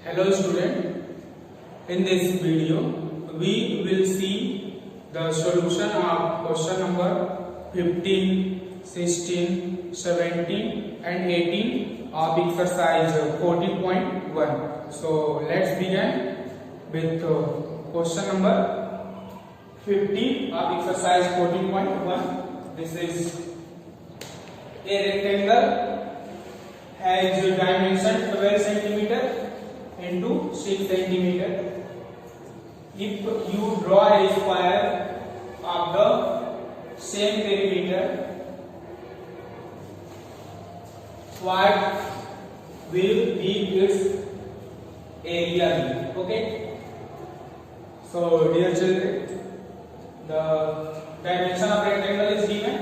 Hello student, in this video we will see the solution of question number 15, 16, 17 and 18 of exercise 14.1. So let's begin with question number 15 of exercise 14.1. This is a rectangle has dimension 12 centimeter into 6 centimeter. If you draw a square of the same perimeter, what will be its area? Okay. So dear children, the dimension of rectangle is given.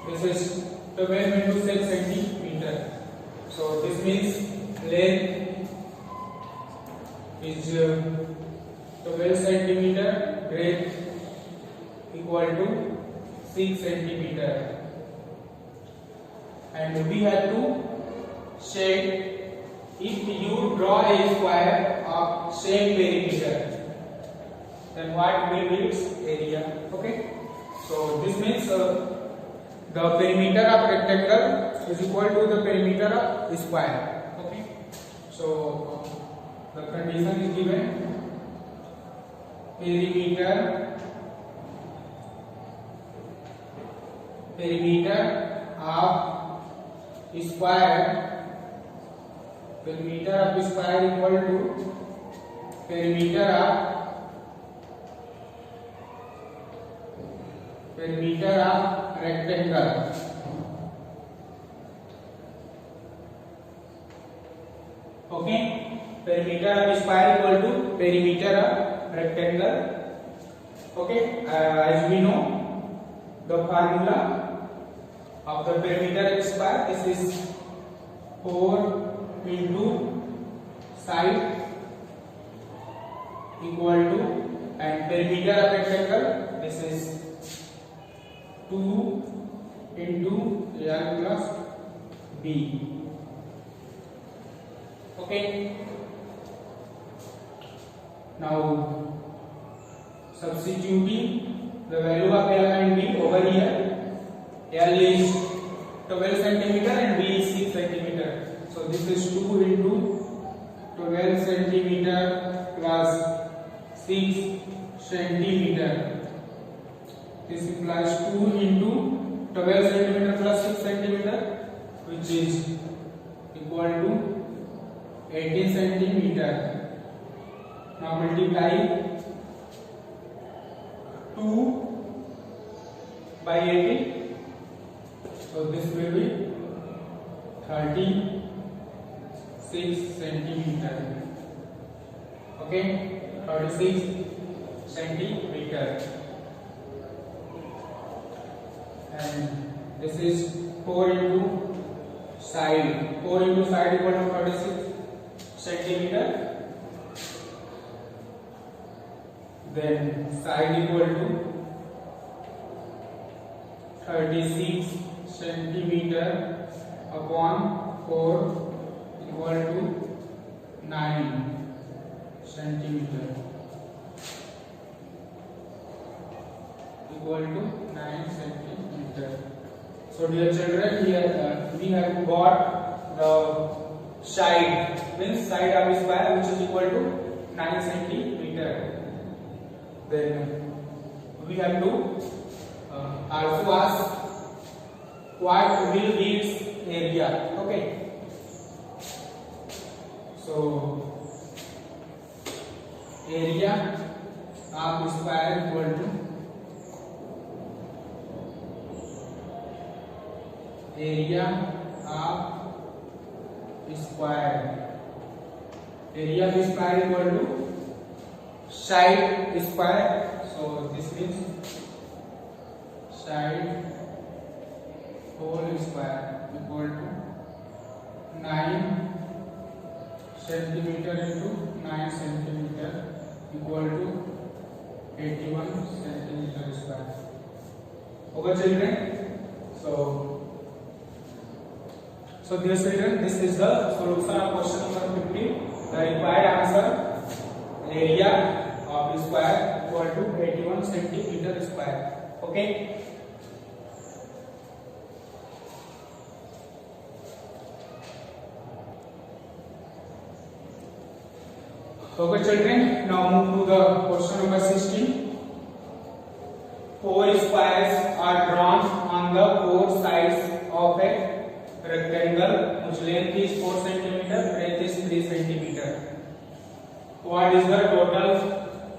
This is 12 into 6 centimeter. So this means length is 12 centimeter, breadth equal to 6 centimeter, and we have to check if you draw a square of same perimeter, then what will be its area? Okay, so this means the perimeter of rectangle is equal to the perimeter of square. Okay, so the condition is given: perimeter of square equal to perimeter of rectangle. Okay, perimeter of square equal to perimeter of rectangle. Okay, as we know the formula of the perimeter of square, this is 4 into side equal to, and perimeter of rectangle, this is 2 into A plus B. Okay, now substituting the value of L and B over here. L is 12 centimeter and B is 6 centimeter. So this is 2 into 12 centimeter plus 6 centimeter. This implies 2 into 12 centimeter plus 6 centimeter, which is equal to 18 centimeter. Now multiply 2 by 18, so this will be 36 centimeter. Okay, 36 centimeter, and this is 4 into side. 4 into side equal to 36 centimeter. Then side equal to 36 centimeter upon 4 equal to 9 centimeter, equal to 9 centimeter. So dear children, here we have got the side, means side of a square, which is equal to 9 centimeter. Then we have to also ask what will be its area. Okay, so area of square equal to area of square. Area of square equal to side square. So this means side whole square equal to 9 centimeter into 9 centimeter equal to 81 centimeter square. Okay children, so dear children, this is the solution of question number 15. The required answer, area of square equal to 81 centimeter square. Okay. Okay children, now move to the question number 16. 4 squares are drawn on the 4 sides of a rectangle whose length is 4 centimeter, breadth is 3 centimeter. What is the total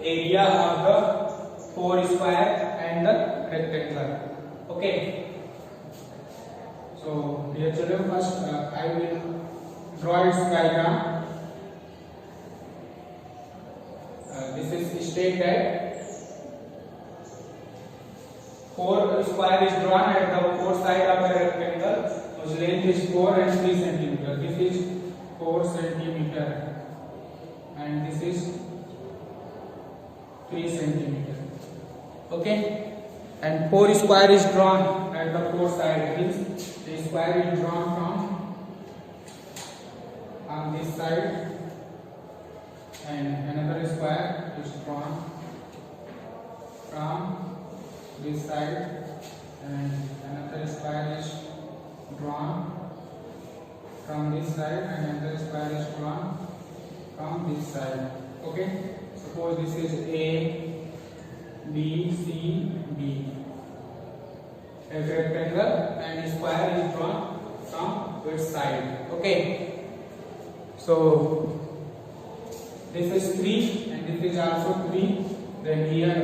area of the 4 square and the rectangle? Okay. So dear children, first I will draw its diagram. This is state that 4 square is drawn at the 4 side of a rectangle whose length is 4 and 3 centimeter. This is 4 centimeter and this is 3 centimeter. Okay, and 4 square is drawn at the 4 side. Means the square is drawn from on this side and another square is drawn from this side and another square is drawn from this side and another square is drawn from this side. Okay, suppose this is A, B, C, D, a rectangle and square is drawn from which side. Okay, so this is 3 and this is also 3. Then here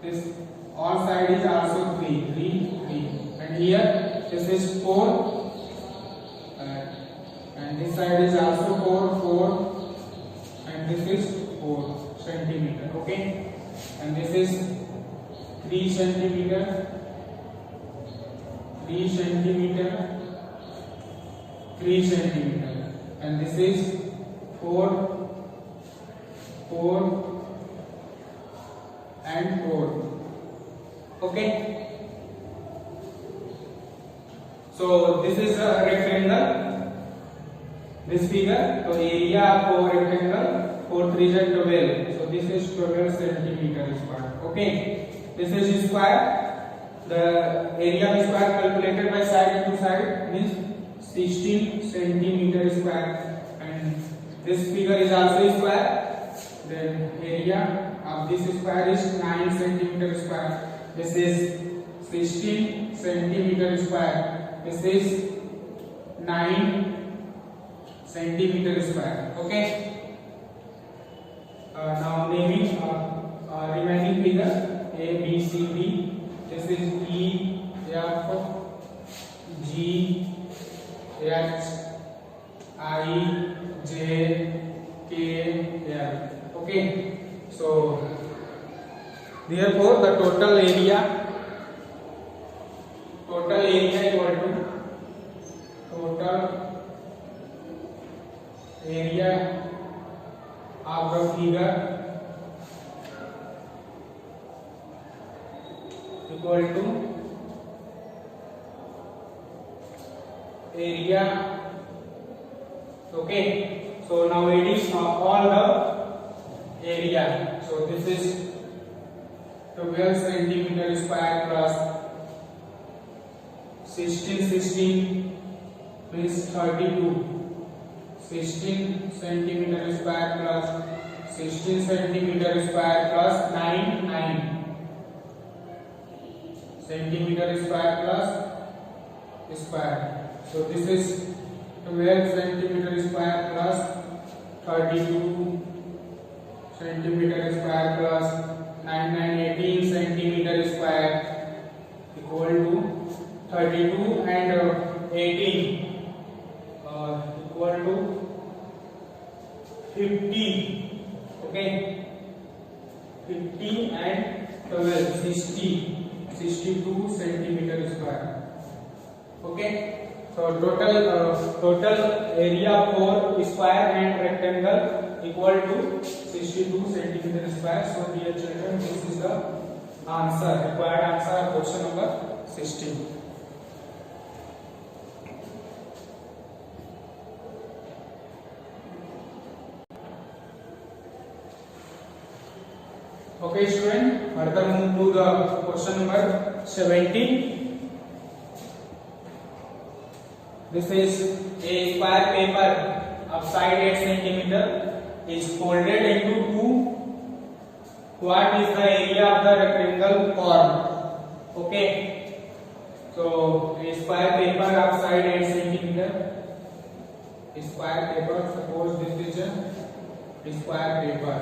this all side is also 3, 3, 3, and here this is 4 and this side is also 4, 4, and this is 4 centimeter. Okay, and this is 3 centimeter, 3 centimeter, 3 centimeter, and this is 4, 4 and 4. Okay, so this is a rectangle, this figure. So area for rectangle 4 3 is 12, so this is 12 centimeter square. Okay, this is square. The area of square calculated by side to side means 16 centimeter square, and this figure is also square. Then area of this square is 9 centimeter square. This is 16 centimeter square. This is 9 centimeter square. Okay. Now naming remaining figure A, B, C, D. This is E, F, G, H, I, J, K, L. Okay, so therefore the total area equal to total area of the figure equal to area. Okay, so now it is all the area. So this is 12 centimeter square plus 16 means 32. 16 centimeter square plus 16 centimeter square plus 9 centimeter square plus square. So this is 12 centimeter square plus 32 centimeter square plus 18 centimeter square equal to 32 and 18 equal to 50. Okay, 50 and 12 62 centimeter square. Okay, so total area for square and rectangle equal to 62 centimeter square. So dear children, this is the answer, required answer of question number 16. Okay, student. Further move to the question number 17. This is a square paper of side 8 centimeter is folded into two. What is the area of the rectangle formed? Okay. So a square paper of side 8 centimeter. A square paper. Suppose this is a square paper.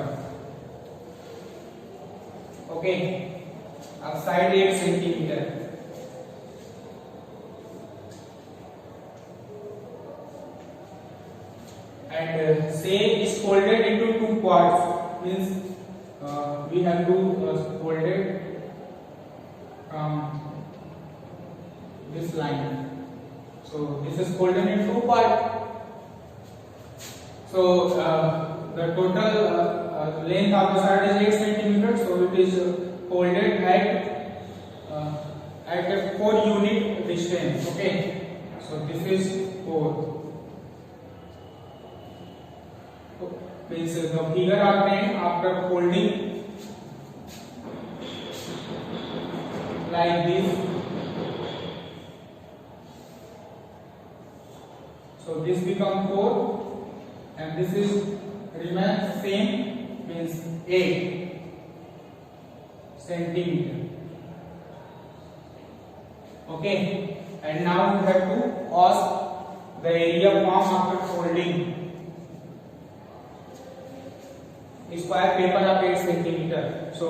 Okay, of side 8 centimeter. And say is folded into two parts. Means we have to fold it from this line. So this is folded in two parts. So the total length of the side is 8 centimeters, so it is folded at a 4 unit distance. Okay, so this is 4. Means the figure obtained after folding like this. So this becomes 4, and this is remains same. Means 8 centimeter. Okay, and now we have to ask the area formed after folding. Square paper of 8 centimeter. So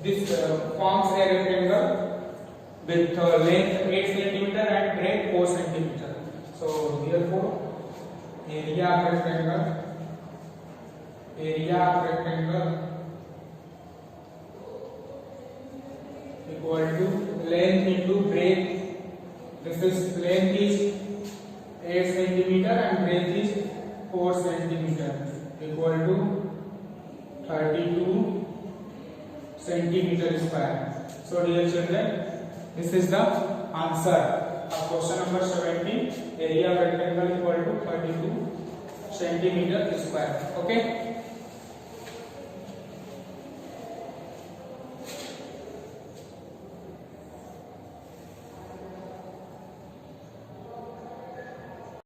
this forms a rectangle with length 8 centimeter and breadth 4 centimeter. So therefore, area of rectangle equal to length into breadth. This is length is 8 centimeter and breadth is 4 centimeter, equal to 32 centimeter square. So dear children, this is the answer of question number 17. Area of rectangle equal to 32 centimeter square. Okay.